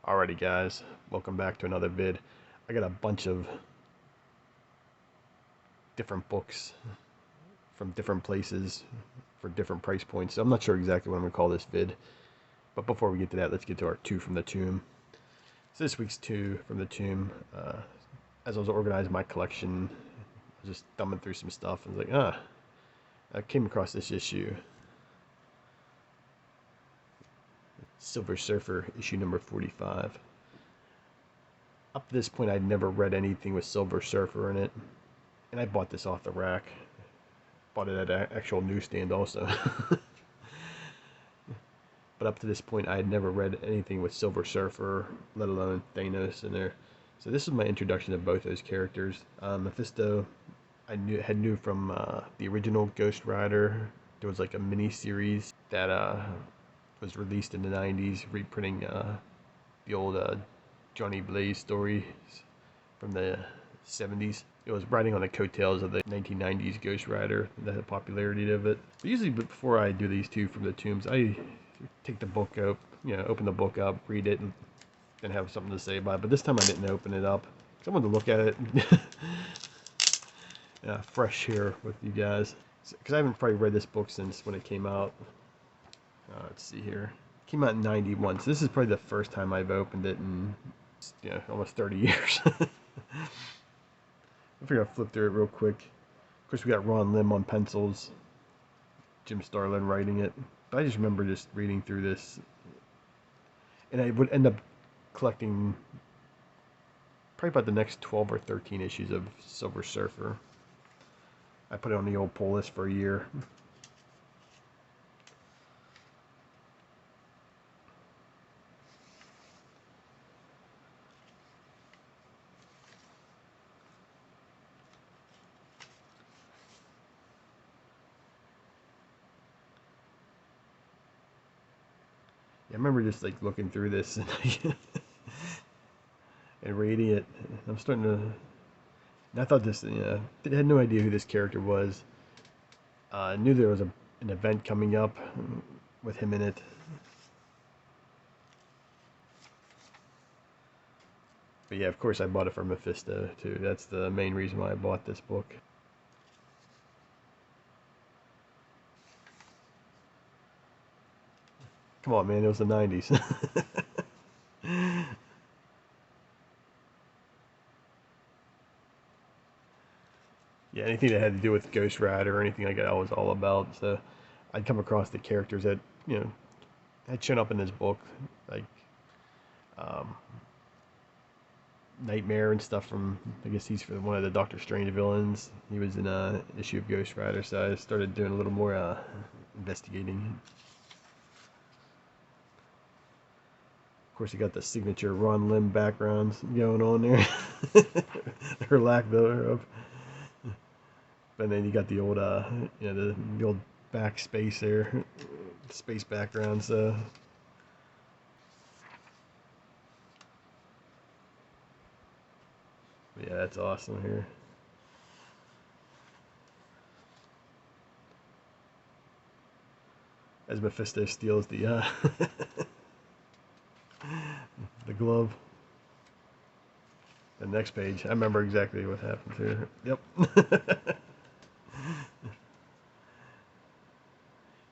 Alrighty guys, welcome back to another vid. I got a bunch of different books from different places for different price points. So I'm not sure exactly what I'm going to call this vid. But before we get to that, let's get to our two from the tomb. So this week's two from the tomb, as I was organizing my collection, I was just thumbing through some stuff and was like, I came across this issue. Silver Surfer, issue number 45. Up to this point, I'd never read anything with Silver Surfer in it. And I bought this off the rack. Bought it at an actual newsstand also. But up to this point, I had never read anything with Silver Surfer, let alone Thanos in there. So this is my introduction to both those characters. Mephisto, I knew from the original Ghost Rider. There was like a mini series that was released in the 90s, reprinting the old Johnny Blaze stories from the 70s. It was riding on the coattails of the 1990s Ghost Rider, the popularity of it. But usually before I do these two from the tombs, I take the book up, open the book up, read it, and then have something to say about it. But this time I didn't open it up. I wanted to look at it fresh here with you guys. Because I haven't probably read this book since when it came out. Let's see here. It came out in 91, so this is probably the first time I've opened it in almost 30 years. I figure I'll flip through it real quick. Of course, we got Ron Lim on pencils, Jim Starlin writing it. But I just remember just reading through this, and I would end up collecting probably about the next 12 or 13 issues of Silver Surfer. I put it on the old pull list for a year. I remember just like looking through this and, and reading it. I'm starting to. And I thought this, I had no idea who this character was. I knew there was an event coming up with him in it. But yeah, of course I bought it for Mephisto too. That's the main reason why I bought this book. Come on, man, it was the 90s. Yeah, anything that had to do with Ghost Rider or anything like that I was all about. So I'd come across the characters that, had shown up in this book, like um, Nightmare and stuff from, I guess he's from one of the Doctor Strange villains. He was in an issue of Ghost Rider, so I started doing a little more investigating. Of course, you got the signature Ron Lim backgrounds going on there, or lack thereof. But then you got the old, the old backspace there, space background. So yeah, that's awesome here. As Mephisto steals the the glove. The next page, I remember exactly what happens here. Yep.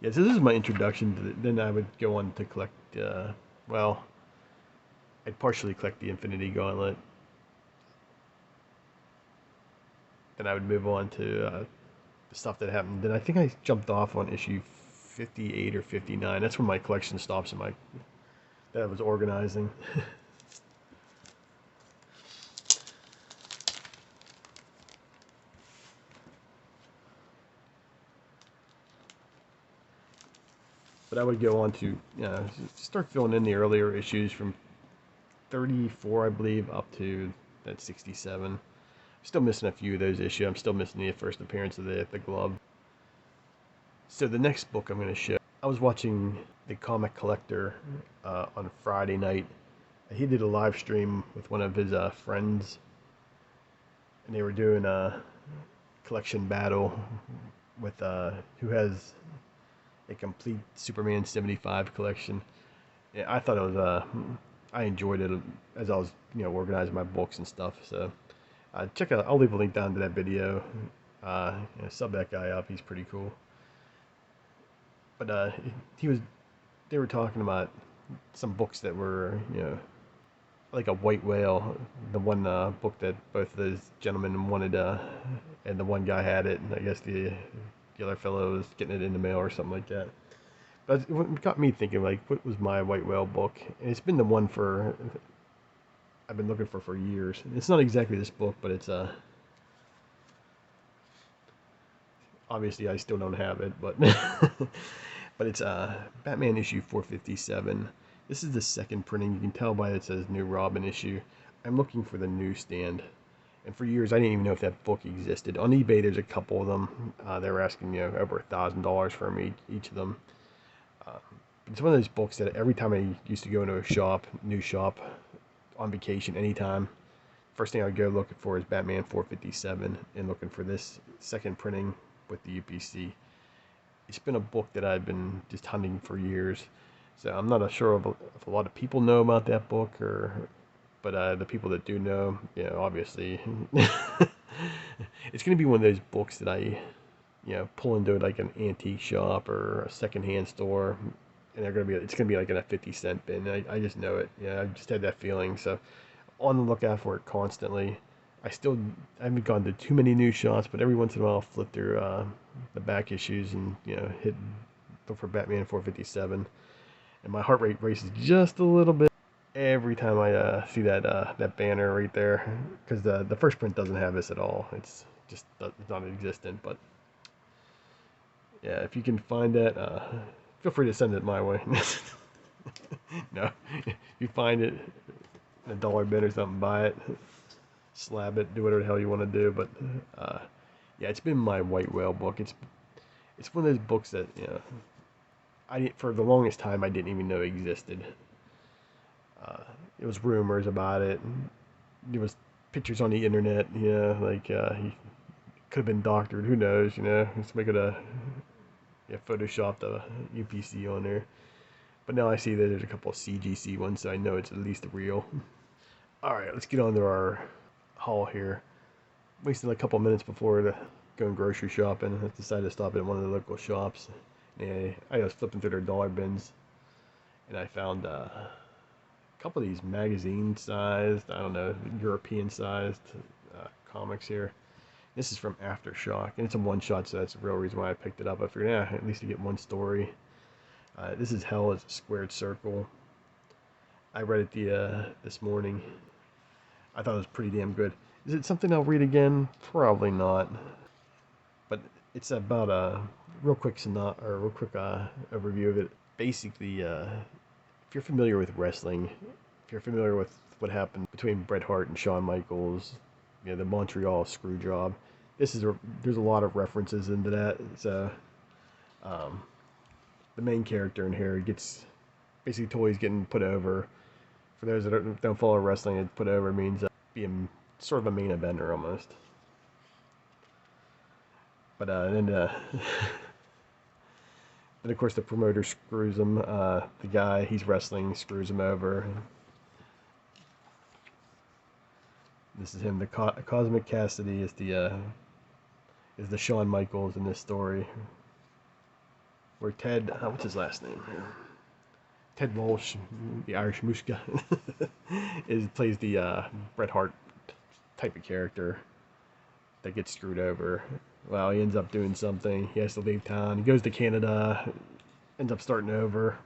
Yeah, so this is my introduction to then I would go on to collect, well, I'd partially collect the Infinity Gauntlet. Then I would move on to the stuff that happened. Then I think I jumped off on issue 58 or 59. That's where my collection stops in that I was organizing. But I would go on to start filling in the earlier issues from 34, I believe, up to that 67. Still missing a few of those issues. I'm still missing the first appearance of the glove. So the next book I'm going to show, I was watching the Comic Collector on Friday night. He did a live stream with one of his friends, and they were doing a collection battle with who has a complete Superman 75 collection. Yeah, I thought it was I enjoyed it as I was, organizing my books and stuff. So check out. I'll leave a link down to that video. Sub that guy up. He's pretty cool. But he was. They were talking about some books that were, like a white whale. The one book that both of those gentlemen wanted, and the one guy had it, and I guess the other fellow was getting it in the mail or something like that. But it got me thinking, like, what was my white whale book? And it's been the one I've been looking for years. It's not exactly this book, but it's obviously I still don't have it, but but it's Batman issue 457. This is the second printing. You can tell by it says New Robin issue. I'm looking for the newsstand. And for years, I didn't even know if that book existed. On eBay, there's a couple of them. They were asking, over $1,000 for them each of them. It's one of those books that every time I used to go into a new shop, on vacation, anytime, first thing I would go looking for is Batman 457 and looking for this second printing with the UPC. It's been a book that I've been just hunting for years. So I'm not sure if a lot of people know about that book, but the people that do know, obviously, it's going to be one of those books that I, pull into like an antique shop or a secondhand store, and it's going to be like in a 50-cent bin. I just know it. I just had that feeling. So on the lookout for it constantly. I haven't gone to too many new shots, but every once in a while I'll flip through the back issues and look for Batman 457. And my heart rate races just a little bit every time I see that banner right there, because the first print doesn't have this at all. It's just non-existent. But yeah, if you can find that, feel free to send it my way. No, if you find it in a dollar bin or something, buy it, slab it, do whatever the hell you want to do. But yeah, it's been my white whale book. It's one of those books that for the longest time I didn't even know existed. It was rumors about it. There was pictures on the internet. Like he could have been doctored. Who knows? Somebody could have photoshopped a UPC on there. But now I see that there's a couple of CGC ones, so I know it's at least real. All right, let's get on to our haul here. Wasted a couple minutes before going grocery shopping. I decided to stop at one of the local shops. And I was flipping through their dollar bins, and I found a couple of these magazine-sized, I don't know, European-sized comics here. This is from Aftershock, and it's a one-shot, so that's the real reason why I picked it up. I figured, at least you get one story. This is Hell is a Squared Circle. I read it this morning. I thought it was pretty damn good. Is it something I'll read again? Probably not. But it's about a real quick overview of it. Basically, if you're familiar with wrestling, if you're familiar with what happened between Bret Hart and Shawn Michaels, the Montreal Screw job, there's a lot of references into that. So, the main character in here gets basically told he's getting put over. For those that don't follow wrestling, put over means being sort of a main eventer almost. But then of course the promoter screws him. The guy he's wrestling screws him over. This is him. The Cosmic Cassidy is the Shawn Michaels in this story. Where Ted, what's his last name here? Ted Walsh, the Irish Mushka, plays the Bret Hart type of character that gets screwed over. Well, he ends up doing something. He has to leave town. He goes to Canada, ends up starting over.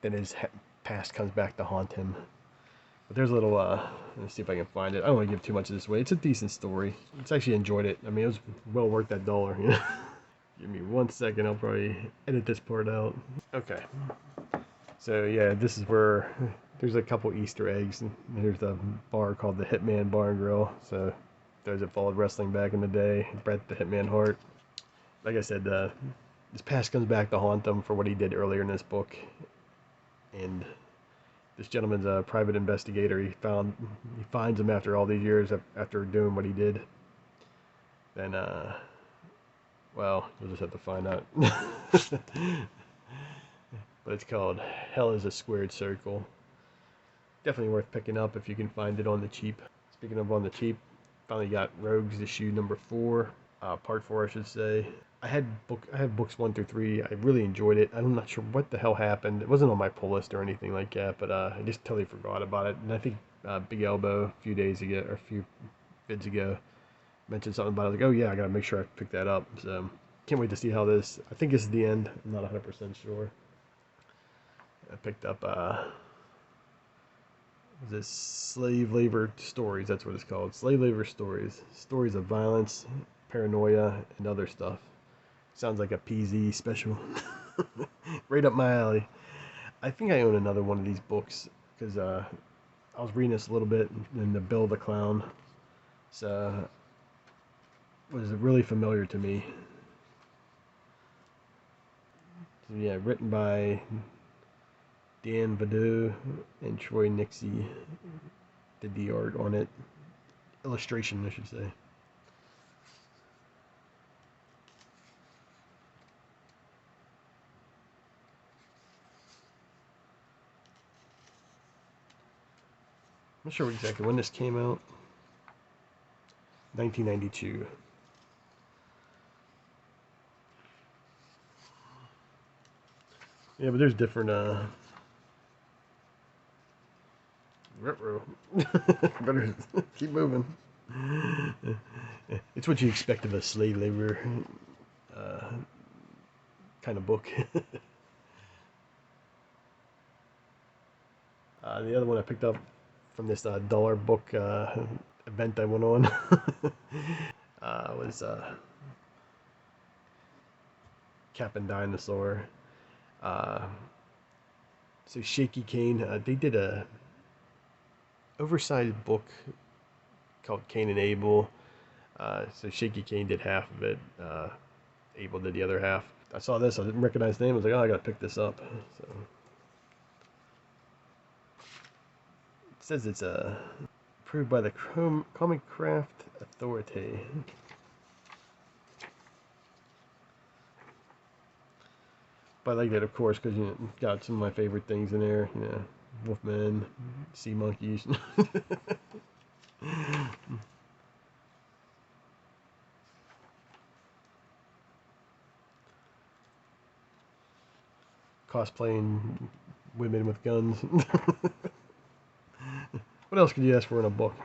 Then his past comes back to haunt him. But there's a little, let's see if I can find it. I don't want to give too much of this away. It's a decent story. It's actually enjoyed it. I mean, it was well worth that $1. Give me 1 second. I'll probably edit this part out. Okay. So yeah, this is where there's a couple Easter eggs. There's a bar called the Hitman Bar and Grill. So those that followed wrestling back in the day, Bret the Hitman Hart. Like I said, his past comes back to haunt him for what he did earlier in this book. And this gentleman's a private investigator. He finds him after all these years, after doing what he did. Then, well, you'll just have to find out. but it's called Hell is a Squared Circle. Definitely worth picking up if you can find it on the cheap. Speaking of on the cheap, finally got Rogues issue number 4, part 4, I should say. I have books 1 through 3. I really enjoyed it. I'm not sure what the hell happened. It wasn't on my pull list or anything like that, but I just totally forgot about it. And I think Big Elbow a few days ago or a few vids ago mentioned something about it. I was like, oh yeah, I gotta make sure I pick that up. So can't wait to see how this. I think this is the end. I'm not 100% sure. I picked up this slave labor stories. That's what it's called. Slave labor stories. Stories of violence, paranoia, and other stuff. Sounds like a PZ special. Right up my alley. I think I own another one of these books because I was reading this a little bit in the Bill the Clown. So it was really familiar to me. So yeah, written by Dan Vado and Troy Nixie did the art on it. Illustration, I should say. I'm not sure exactly when this came out. 1992. Yeah, but there's different retro. Better keep moving. It's what you expect of a slave labor uh, kind of book. The other one I picked up from this dollar book event I went on was Captain Dinosaur. Uh, so Shaky Kane, they did a oversized book called Cain and Abel. So Shaky Kane did half of it. Abel did the other half. I saw this. I didn't recognize the name. I was like, oh, I gotta pick this up. So it says it's approved by the Comic Craft Authority. But I like that, of course, because got some of my favorite things in there. Wolfmen, sea monkeys. Cosplaying women with guns. What else could you ask for in a book?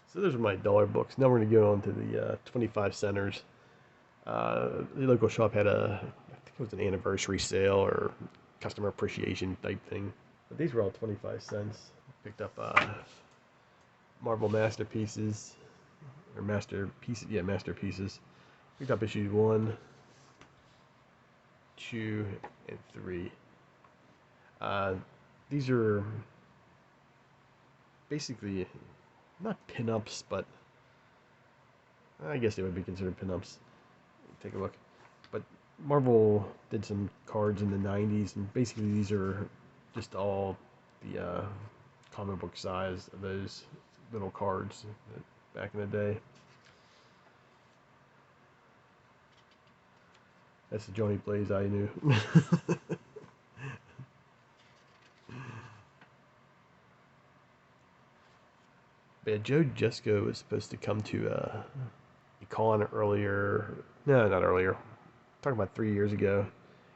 So those are my dollar books. Now we're going to go on to the 25 centers. The local shop had I think it was an anniversary sale or customer appreciation type thing. But these were all 25 cents. Picked up Marvel Masterpieces, or Masterpieces, yeah, Masterpieces. Picked up issues 1, 2, and 3. These are basically not pinups, but I guess they would be considered pinups. Take a look. But Marvel did some cards in the 90s, and basically these are just all the comic book size of those little cards back in the day. That's the Johnny Blaze I knew. But yeah, Joe Jusko was supposed to come to Econ earlier. No, not earlier. Talking about 3 years ago.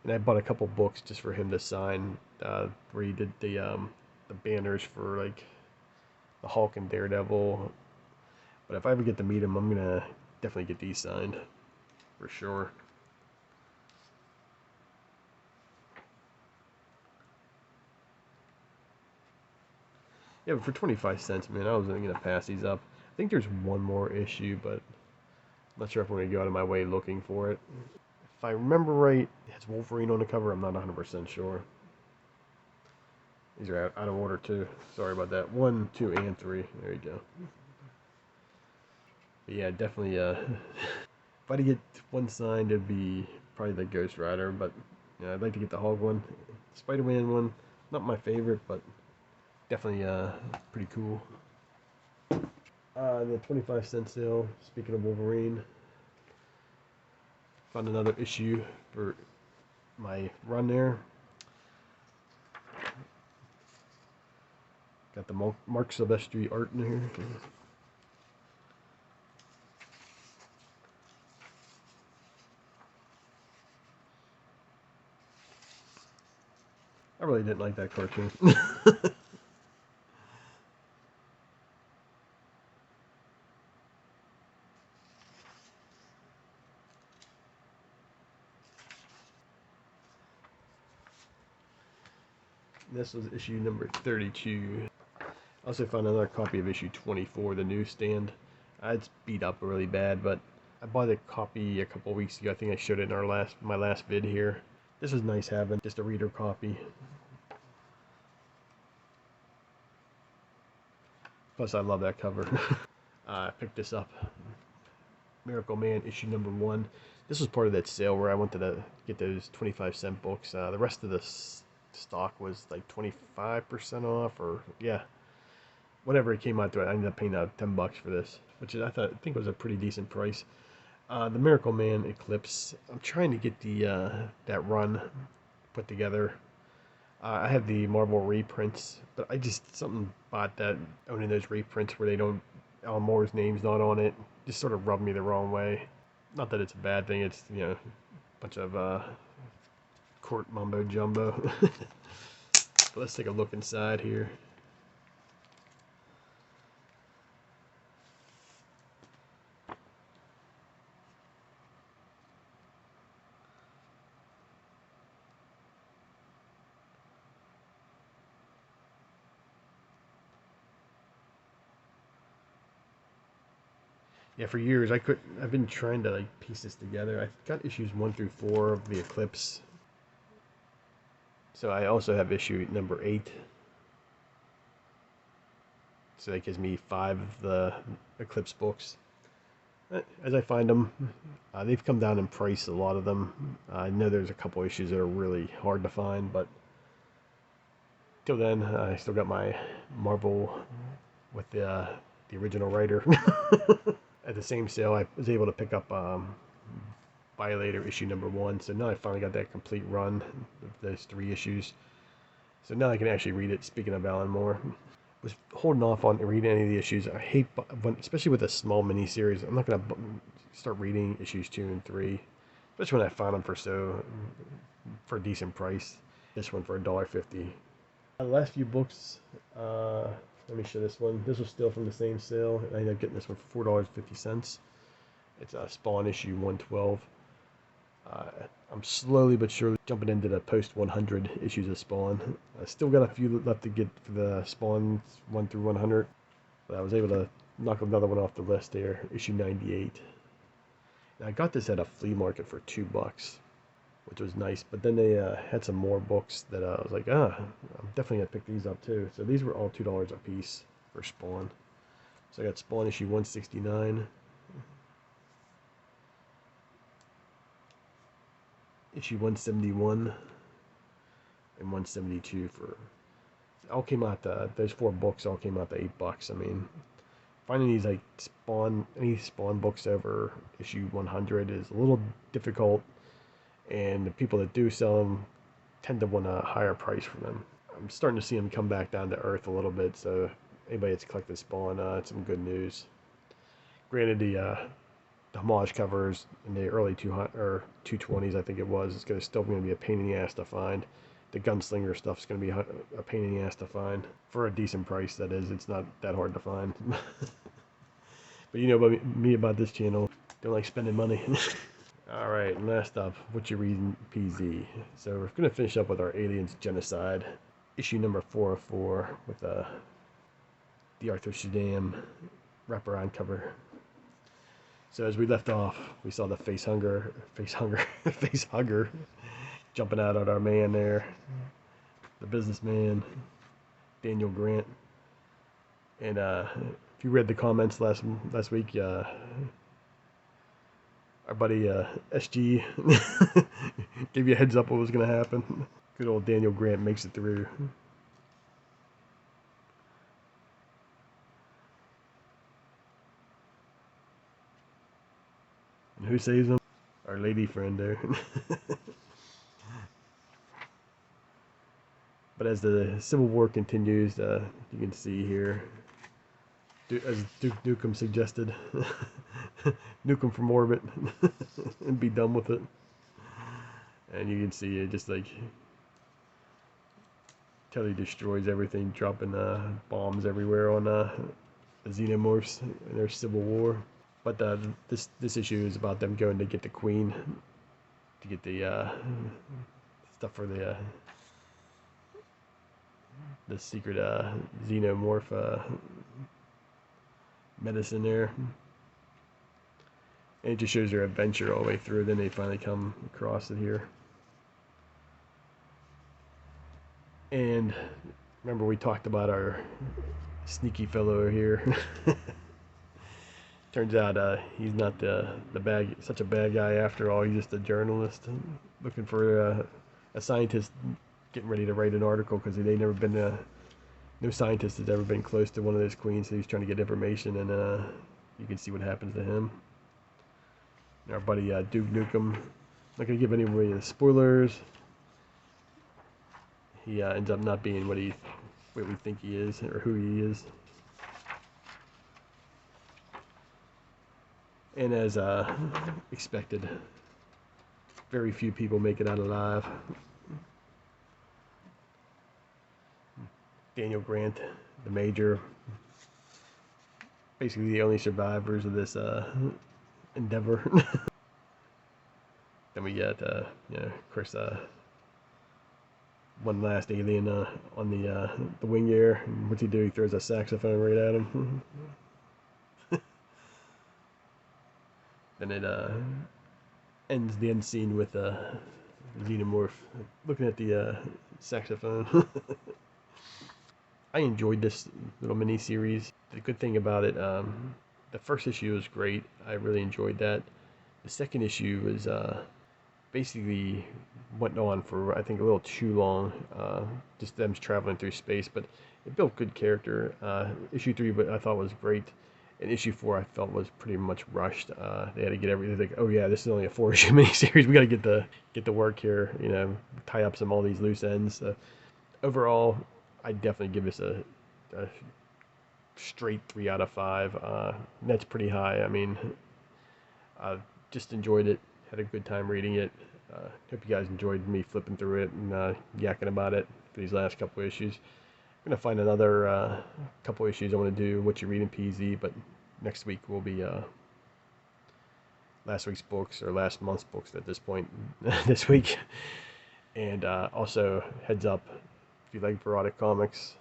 And I bought a couple books just for him to sign, where he did the banners for like the Hulk and Daredevil. But if I ever get to meet him, I'm gonna definitely get these signed for sure. Yeah, but for 25 cents, man, I wasn't gonna pass these up. I think there's one more issue, but I'm not sure if I'm gonna go out of my way looking for it. If I remember right, it has Wolverine on the cover. I'm not 100% sure. These are out of order too. Sorry about that. 1, 2, and 3. There you go. But yeah, definitely. If I had to get one signed, it'd be probably the Ghost Rider. But yeah, I'd like to get the Hulk one. Spider-Man one, not my favorite, but definitely pretty cool. The 25-cent sale, speaking of Wolverine, found another issue for my run there. Got the Mark Silvestri art in here. I really didn't like that cartoon. This was issue number 32. I also found another copy of issue 24, the newsstand. It's beat up really bad, but I bought a copy a couple weeks ago. I think I showed it in my last vid here. This was nice having just a reader copy. Plus, I love that cover. I picked this up. Miracle Man issue number 1. This was part of that sale where I wanted to get those 25-cent books. The rest of the stock was like 25% off, or yeah, whatever it came out to. I ended up paying out $10 for this, which I think was a pretty decent price. The Miracle Man Eclipse. I'm trying to get the that run put together. I have the Marvel reprints, but I just something about that owning those reprints where they don't Alan Moore's name's not on it. Just sort of rubbed me the wrong way. Not that it's a bad thing. It's a bunch of court mumbo jumbo. But let's take a look inside here. Yeah, for years I've been trying to like piece this together. I got issues 1 through 4 of the Eclipse. So I also have issue number 8. So that gives me 5 of the Eclipse books. As I find them, they've come down in price, a lot of them. I know there's a couple issues that are really hard to find, but till then, I still got my Marvel with the original writer. At the same sale, I was able to pick up Violator issue number 1, so now I finally got that complete run of those 3 issues. So now I can actually read it. Speaking of Alan Moore, was holding off on reading any of the issues. I hate, especially with a small mini series. I'm not gonna start reading issues 2 and 3, especially when I found them for a decent price. This one for $1.50. The last few books. Let me show this one. This was still from the same sale. I ended up getting this one for $4.50. It's a Spawn issue 112. I'm slowly but surely jumping into the post 100 issues of Spawn. I still got a few left to get for the Spawn 1 through 100, but I was able to knock another one off the list there, issue 98. Now I got this at a flea market for $2, which was nice, but then they had some more books that I was like, I'm definitely gonna pick these up too. So these were all $2 a piece for Spawn. So I got Spawn issue 169. Issue 171 and 172 for all came out those 4 books all came out to $8. I mean, finding these like any Spawn books over issue 100 is a little difficult, and the people that do sell them tend to want a higher price for them. I'm starting to see them come back down to earth a little bit, so anybody that's collected Spawn, it's some good news. Granted, the homage covers in the early 220s, I think it was. It's still going to be a pain in the ass to find. The gunslinger stuff's going to be a pain in the ass to find for a decent price. That is, it's not that hard to find. But you know about me about this channel, don't like spending money. All right, last up, what you reading, PZ? So we're going to finish up with our Aliens Genocide, issue number 404 with the Arthur Shadam wraparound cover. So as we left off, we saw the face hugger jumping out at our man there, the businessman, Daniel Grant. And if you read the comments last week, our buddy SG gave you a heads up what was going to happen. Good old Daniel Grant makes it through. And who saves him? Our lady friend there. But as the Civil War continues, you can see here, as Duke Nukem suggested, nuke him from orbit and be done with it. And you can see it just like Kelly destroys everything, dropping bombs everywhere on the xenomorphs in their Civil War. But this issue is about them going to get the Queen to get the stuff for the secret xenomorph medicine there. And it just shows their adventure all the way through. Then they finally come across it here. And remember we talked about our sneaky fellow here. Turns out he's not such a bad guy after all. He's just a journalist looking for a scientist getting ready to write an article because they never been no scientist has ever been close to one of those queens, so he's trying to get information, and you can see what happens to him. And our buddy Duke Nukem, not gonna give anybody the spoilers. He ends up not being what we think he is or who he is. And as expected, very few people make it out alive. Daniel Grant, the Major, basically the only survivors of this endeavor. Then we get, of course, one last alien on the wing here. And what's he do? He throws a saxophone right at him. Then it ends the end scene with Xenomorph looking at the saxophone. I enjoyed this little mini series. The good thing about it, the first issue was great. I really enjoyed that. The second issue was basically went on for I think a little too long. Just them traveling through space, but it built good character. Issue 3, but I thought was great. And issue 4, I felt was pretty much rushed. They had to get everything. Like, oh yeah, this is only a 4-issue miniseries. We got to get the work here. Tie up all these loose ends. Overall, I definitely give this a straight 3 out of 5. That's pretty high. I mean, I just enjoyed it. Had a good time reading it. Hope you guys enjoyed me flipping through it and yakking about it for these last couple issues. I'm gonna find another couple issues I want to do. What you reading, PZ? But next week will be last week's books or last month's books at this point. This week, and also heads up if you like erotic comics.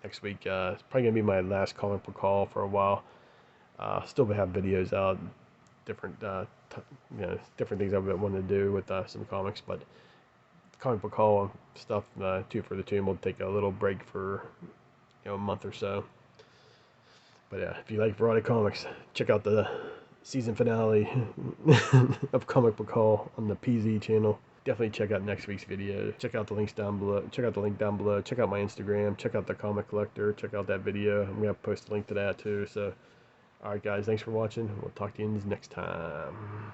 Next week it's probably gonna be my last comic book haul for a while. Still have videos out, different different things I want to do with some comics, but comic book haul stuff, 2 for the Tomb, will take a little break for a month or so. But yeah, if you like erotic comics, check out the season finale of Comic Book Haul on the PZ channel. Definitely check out next week's video. Check out the links down below. Check out the link down below. Check out my Instagram. Check out the Comic Collector. Check out that video. I'm gonna post a link to that too. So, all right, guys, thanks for watching. We'll talk to you next time.